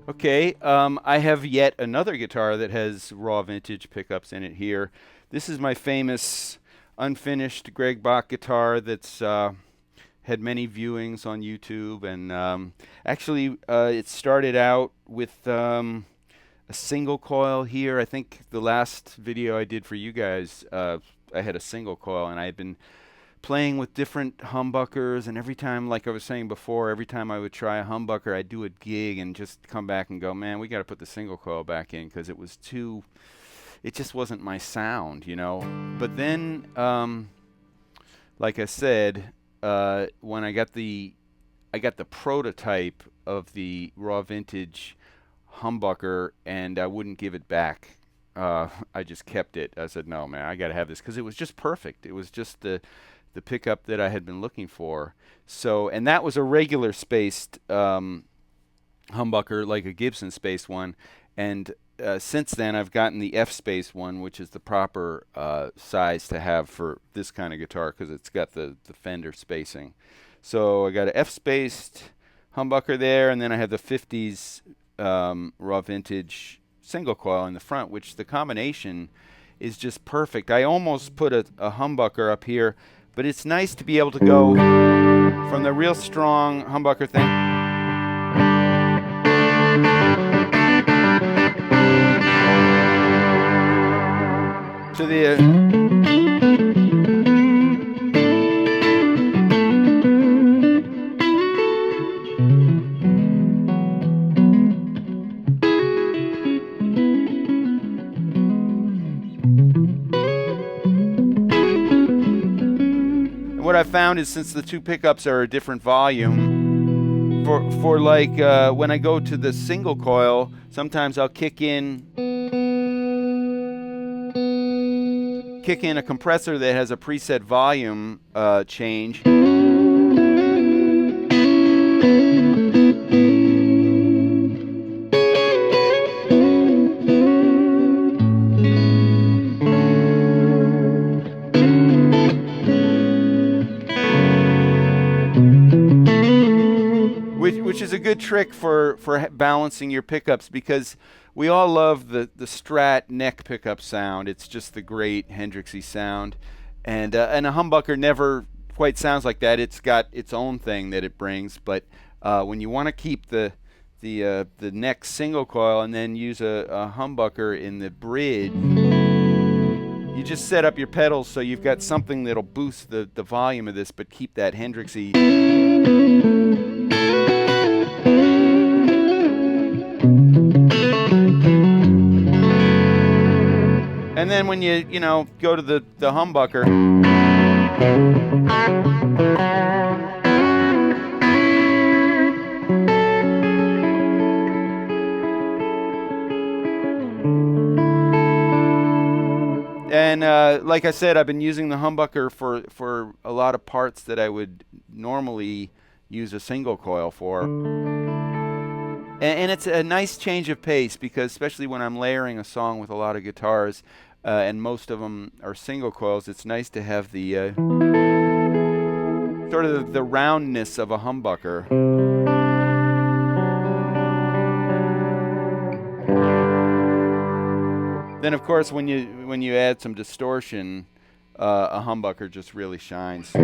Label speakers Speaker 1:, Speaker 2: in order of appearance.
Speaker 1: Okay, I have yet another guitar that has raw vintage pickups in it here. This is my famous unfinished Greg Bach guitar that's had many viewings on YouTube, and actually it started out with a single coil here. I think the last video I did for you guys, I had a single coil, and I had been playing with different humbuckers, and every time, like I was saying before, every time I would try a humbucker, I'd do a gig and just come back and go, man, we got to put the single coil back in because it just wasn't my sound, you know. But then, like I said, when I got the prototype of the raw vintage humbucker, and I wouldn't give it back. I just kept it. I said, no, man, I got to have this because it was just perfect. It was just the pickup that I had been looking for. So, and that was a regular spaced humbucker, like a Gibson spaced one. And since then, I've gotten the F-spaced one, which is the proper size to have for this kind of guitar because it's got the fender spacing. So I got an F-spaced humbucker there, and then I have the 50s raw vintage single coil in the front, which the combination is just perfect. I almost put a humbucker up here, but it's nice to be able to go from the real strong humbucker thing to the what I found is, since the two pickups are a different volume, for like when I go to the single coil, sometimes I'll kick in a compressor that has a preset volume change. Which is a good trick for balancing your pickups, because we all love the Strat neck pickup sound. It's just the great Hendrixy sound, and a humbucker never quite sounds like that. It's got its own thing that it brings. But when you want to keep the neck single coil and then use a humbucker in the bridge, you just set up your pedals so you've got something that'll boost the volume of this, but keep that Hendrixy. And then when you go to the humbucker, and like I said, I've been using the humbucker for a lot of parts that I would normally use a single coil for. And it's a nice change of pace, because especially when I'm layering a song with a lot of guitars, and most of them are single coils, it's nice to have the sort of the roundness of a humbucker. Then, of course, when you add some distortion, a humbucker just really shines.